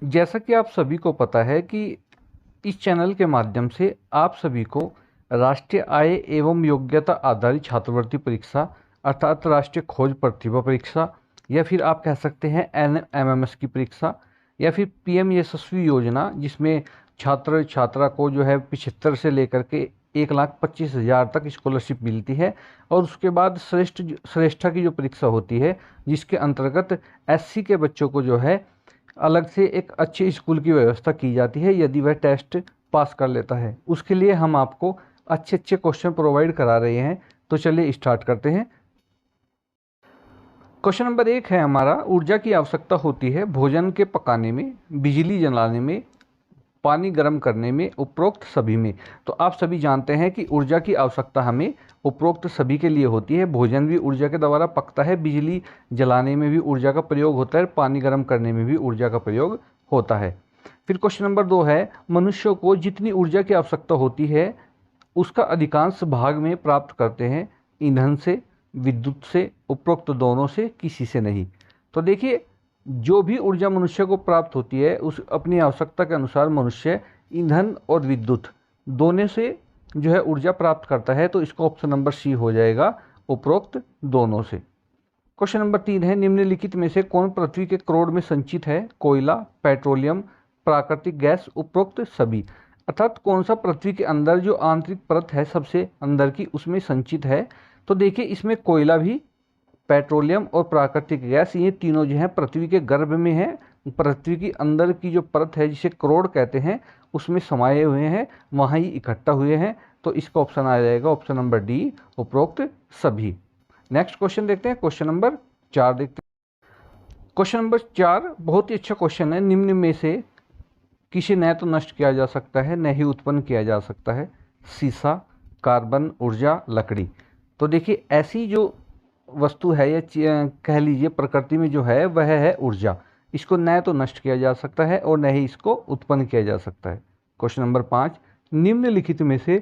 जैसा कि आप सभी को पता है कि इस चैनल के माध्यम से आप सभी को राष्ट्रीय आय एवं योग्यता आधारित छात्रवृत्ति परीक्षा अर्थात राष्ट्रीय खोज प्रतिभा परीक्षा या फिर आप कह सकते हैं NMMS की परीक्षा या फिर PM यशस्वी योजना, जिसमें छात्र छात्रा को जो है 75 से लेकर के 1,25,000 तक स्कॉलरशिप मिलती है। और उसके बाद श्रेष्ठा की जो परीक्षा होती है, जिसके अंतर्गत SC के बच्चों को जो है अलग से एक अच्छे स्कूल की व्यवस्था की जाती है यदि वह टेस्ट पास कर लेता है। उसके लिए हम आपको अच्छे अच्छे क्वेश्चन प्रोवाइड करा रहे हैं। तो चलिए स्टार्ट करते हैं। क्वेश्चन नंबर 1 है हमारा, ऊर्जा की आवश्यकता होती है भोजन के पकाने में, बिजली जलाने में, पानी गर्म करने में, उपरोक्त सभी में। तो आप सभी जानते हैं कि ऊर्जा की आवश्यकता हमें उपरोक्त सभी के लिए होती है। भोजन भी ऊर्जा के द्वारा पकता है, बिजली जलाने में भी ऊर्जा का प्रयोग होता है, पानी गर्म करने में भी ऊर्जा का प्रयोग होता है। फिर क्वेश्चन नंबर 2 है, मनुष्य को जितनी ऊर्जा की आवश्यकता होती है उसका अधिकांश भाग में प्राप्त करते हैं ईंधन से, विद्युत से, उपरोक्त दोनों से, किसी से नहीं। तो देखिए, जो भी ऊर्जा मनुष्य को प्राप्त होती है उस अपनी आवश्यकता के अनुसार मनुष्य ईंधन और विद्युत दोनों से जो है ऊर्जा प्राप्त करता है। तो इसका ऑप्शन नंबर सी हो जाएगा, उपरोक्त दोनों से। क्वेश्चन नंबर 3 है, निम्नलिखित में से कौन पृथ्वी के क्रोड में संचित है? कोयला, पेट्रोलियम, प्राकृतिक गैस, उपरोक्त सभी। अर्थात कौन सा पृथ्वी के अंदर जो आंतरिक परत है सबसे अंदर की उसमें संचित है? तो देखिए, इसमें कोयला भी, पेट्रोलियम और प्राकृतिक गैस, ये तीनों जो है पृथ्वी के गर्भ में है। पृथ्वी की अंदर की जो परत है जिसे क्रोड कहते हैं उसमें समाये हुए हैं, वहाँ ही इकट्ठा हुए हैं। तो इसका ऑप्शन आ जाएगा ऑप्शन नंबर डी, उपरोक्त सभी। नेक्स्ट क्वेश्चन देखते हैं, क्वेश्चन नंबर 4 देखते हैं। क्वेश्चन नंबर 4 बहुत ही अच्छा क्वेश्चन है। निम्न में से किसे न तो नष्ट किया जा सकता है न ही उत्पन्न किया जा सकता है? सीसा, कार्बन, ऊर्जा, लकड़ी। तो देखिए, ऐसी जो वस्तु है या कह लीजिए प्रकृति में जो है वह है ऊर्जा। इसको न तो नष्ट किया जा सकता है और न ही इसको उत्पन्न किया जा सकता है। क्वेश्चन नंबर 5, निम्नलिखित में से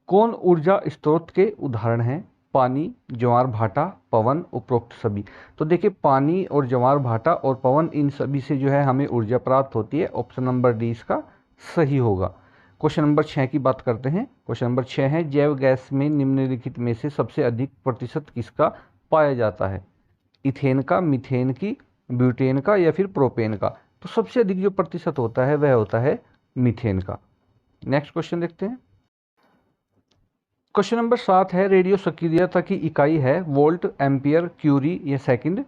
कौन ऊर्जा स्रोत के उदाहरण हैं? पानी, ज्वार भाटा, पवन, उपरोक्त सभी। तो देखिए, पानी और ज्वार भाटा और पवन, इन सभी से जो है हमें ऊर्जा प्राप्त होती है। ऑप्शन नंबर डी इसका सही होगा। क्वेश्चन नंबर 6 की बात करते हैं। क्वेश्चन नंबर 6 है, जैव गैस में निम्नलिखित में से सबसे अधिक प्रतिशत किसका पाया जाता है? इथेन का, मीथेन की, ब्यूटेन का या फिर प्रोपेन का? तो सबसे अधिक जो प्रतिशत होता है वह होता है मीथेन का। नेक्स्ट क्वेश्चन देखते हैं। क्वेश्चन नंबर 7 है, रेडियो सक्रियता की इकाई है वोल्ट, एम्पियर, क्यूरी या सेकंड।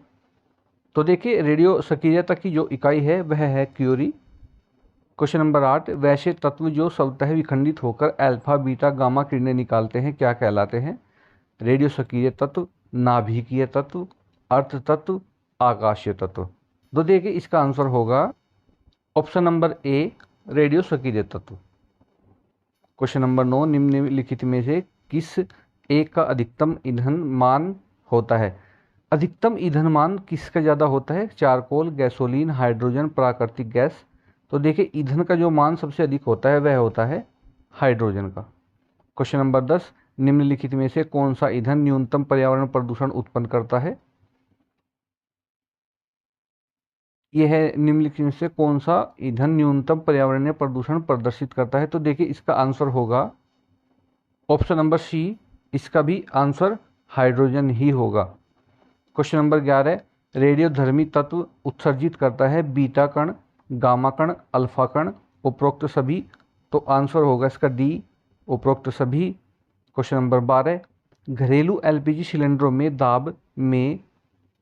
तो देखिए, रेडियो सक्रियता की जो इकाई है वह है क्यूरी। क्वेश्चन नंबर 8, वैसे तत्व जो स्वतः विखंडित होकर अल्फा, बीटा, गामा किरणें निकालते हैं क्या कहलाते हैं? रेडियो सक्रिय तत्व, नाभिकीय तत्व, अर्ध तत्व, आकाशीय तत्व। तो देखिए, इसका आंसर होगा ऑप्शन नंबर ए, रेडियो सक्रिय तत्व। क्वेश्चन नंबर 9, निम्नलिखित में से किस एक का अधिकतम ईंधन मान होता है? अधिकतम ईंधन मान किसका ज़्यादा होता है? चारकोल, गैसोलीन, हाइड्रोजन, प्राकृतिक गैस। तो देखिए, ईंधन का जो मान सबसे अधिक होता है वह होता है हाइड्रोजन का। क्वेश्चन नंबर 10, निम्नलिखित में से कौन सा ईंधन न्यूनतम पर्यावरण प्रदूषण उत्पन्न करता है? यह है, निम्नलिखित में से कौन सा ईंधन न्यूनतम पर्यावरणीय प्रदूषण प्रदर्शित करता है? तो देखिए, इसका आंसर होगा ऑप्शन नंबर सी, इसका भी आंसर हाइड्रोजन ही होगा। क्वेश्चन नंबर 11, रेडियोधर्मी तत्व उत्सर्जित करता है बीटा कण, गामा कण, अल्फा कण, उपरोक्त सभी। तो आंसर होगा इसका डी, उपरोक्त सभी। क्वेश्चन नंबर 12, घरेलू LPG सिलेंडरों में दाब में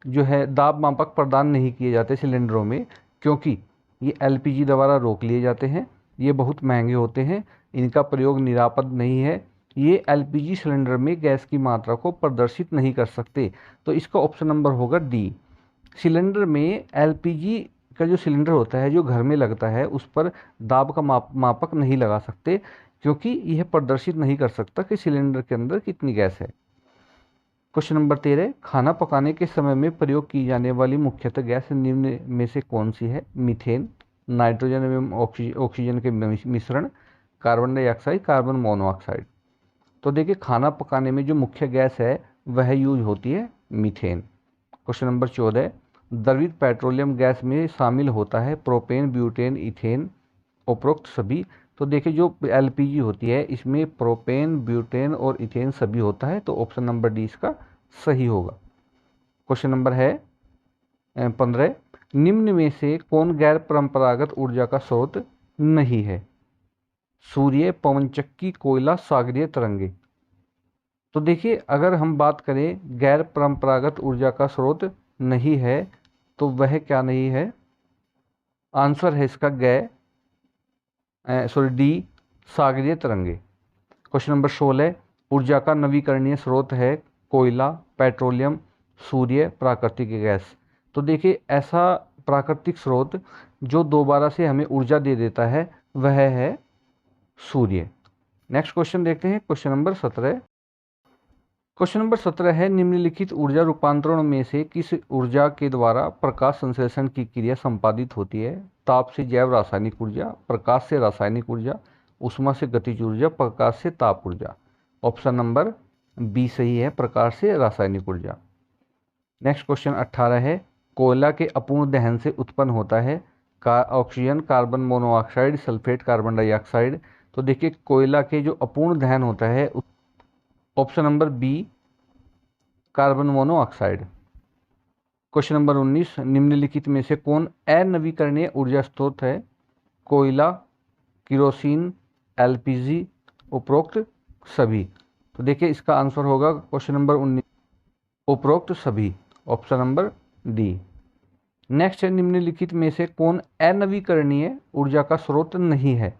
जो है दाब मापक प्रदान नहीं किए जाते सिलेंडरों में, क्योंकि ये LPG द्वारा रोक लिए जाते हैं, ये बहुत महंगे होते हैं, इनका प्रयोग निरापद नहीं है, ये LPG सिलेंडर में गैस की मात्रा को प्रदर्शित नहीं कर सकते। तो इसका ऑप्शन नंबर होगा डी। सिलेंडर में LPG का जो सिलेंडर होता है जो घर में लगता है उस पर दाब का मापक नहीं लगा सकते, क्योंकि यह प्रदर्शित नहीं कर सकता कि सिलेंडर के अंदर कितनी गैस है। क्वेश्चन नंबर 13, खाना पकाने के समय में प्रयोग की जाने वाली मुख्यतः गैस निम्न में से कौन सी है? मीथेन, नाइट्रोजन एवं ऑक्सीजन के मिश्रण, कार्बन डाइऑक्साइड, कार्बन मोनोऑक्साइड। तो देखिए, खाना पकाने में जो मुख्य गैस है वह यूज होती है मीथेन। क्वेश्चन नंबर 14, द्रवित पेट्रोलियम गैस में शामिल होता है? प्रोपेन, ब्यूटेन, इथेन, उपरोक्त सभी। तो देखिए जो एलपीजी होती है इसमें प्रोपेन, ब्यूटेन और इथेन सभी होता है, तो ऑप्शन नंबर डी इसका सही होगा। क्वेश्चन नंबर है 15, निम्न में से कौन गैर परंपरागत ऊर्जा का स्रोत नहीं है? सूर्य, पवनचक्की, कोयला, सागरीय तरंगे। तो देखिए अगर हम बात करें गैर परंपरागत ऊर्जा का स्रोत नहीं है तो वह क्या नहीं है? आंसर है इसका डी, सागरीय तरंगे। क्वेश्चन नंबर 16, ऊर्जा का नवीकरणीय स्रोत है? कोयला, पेट्रोलियम, सूर्य, प्राकृतिक गैस। तो देखिए ऐसा प्राकृतिक स्रोत जो दोबारा से हमें ऊर्जा दे देता है वह है सूर्य। नेक्स्ट क्वेश्चन देखते हैं, क्वेश्चन नंबर 17। क्वेश्चन नंबर 17 है, निम्नलिखित ऊर्जा रूपांतरण में से किस ऊर्जा के द्वारा प्रकाश संश्लेषण की क्रिया संपादित होती है? ताप से जैव रासायनिक ऊर्जा, प्रकाश से रासायनिक ऊर्जा, ऊष्मा से गतिज ऊर्जा, प्रकाश से ताप ऊर्जा। ऑप्शन नंबर बी सही है, प्रकाश से रासायनिक ऊर्जा। नेक्स्ट क्वेश्चन 18 है, कोयला के अपूर्ण दहन से उत्पन्न होता है oxygen, carbon monoxide, sulphate, carbon dioxide. तो देखिए कोयला के जो अपूर्ण दहन होता है option number B, carbon monoxide. Question number 19, निम्नलिखित में से कौन अनवीकरणीय ऊर्जा स्रोत है? कोयला, केरोसिन, एलपीजी, उपरोक्त सभी। तो देखिए इसका आंसर होगा क्वेश्चन नंबर 19, उपरोक्त सभी, ऑप्शन नंबर डी। नेक्स्ट है, निम्नलिखित में से कौन अनवीकरणीय ऊर्जा का स्रोत नहीं है?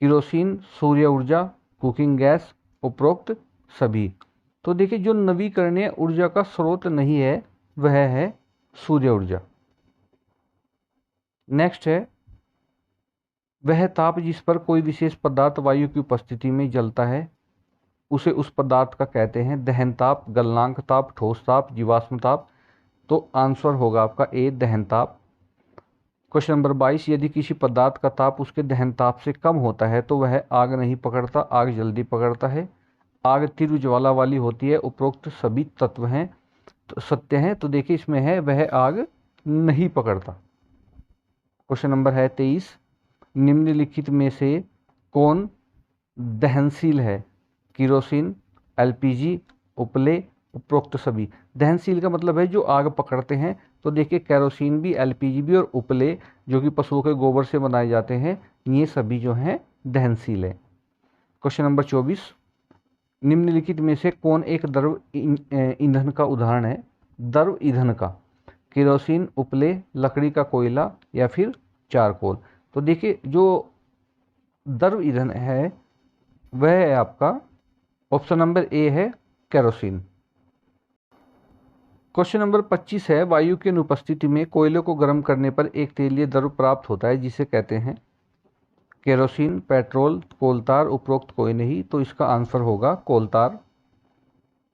केरोसिन, सूर्य ऊर्जा, कुकिंग गैस, उपरोक्त सभी। तो देखिए जो नवीकरणीय ऊर्जा का स्रोत नहीं है वह है सूर्य ऊर्जा। नेक्स्ट है, वह ताप जिस पर कोई विशेष पदार्थ वायु की उपस्थिति में जलता है उसे उस पदार्थ का कहते हैं दहन ताप, गलनांक ताप, ठोस ताप, जीवाश्म ताप। तो आंसर होगा आपका ए, दहन ताप। क्वेश्चन नंबर 22, यदि किसी पदार्थ का ताप उसके दहन ताप से कम होता है तो वह आग नहीं पकड़ता, आग जल्दी पकड़ता है। आग तीव्र ज्वाला वाली होती है, उपरोक्त सभी तत्व हैं तो सत्य हैं। तो देखिए इसमें है वह आग नहीं पकड़ता। क्वेश्चन नंबर है 23, निम्नलिखित में से कौन दहनशील है? केरोसिन, एलपीजी, उपले, उपरोक्त सभी। दहनशील का मतलब है जो आग पकड़ते हैं। तो देखिए केरोसिन भी, एलपीजी भी और उपले जो कि पशुओं के गोबर से बनाए जाते हैं ये सभी जो हैं दहनशील है। क्वेश्चन नंबर 24, निम्नलिखित में से कौन एक द्रव ईंधन का उदाहरण है? द्रव ईंधन का, केरोसिन, उपले, लकड़ी का कोयला या फिर चारकोल। तो देखिए जो द्रव ईंधन है वह है आपका ऑप्शन नंबर ए है, केरोसिन। क्वेश्चन नंबर 25 है, वायु की अनुपस्थिति में कोयले को गर्म करने पर एक तेलीय द्रव प्राप्त होता है जिसे कहते हैं? केरोसिन, पेट्रोल, कोलतार, उपरोक्त कोई नहीं। तो इसका आंसर होगा कोलतार।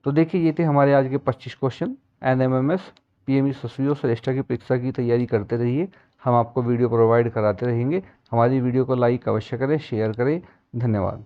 तो देखिए ये थे हमारे आज के 25 क्वेश्चन। एनएमएमएस, पीएमई ससुई श्रेष्ठा की परीक्षा की तैयारी करते रहिए, हम आपको वीडियो प्रोवाइड कराते रहेंगे। हमारी वीडियो को लाइक अवश्य करें, शेयर करें। धन्यवाद।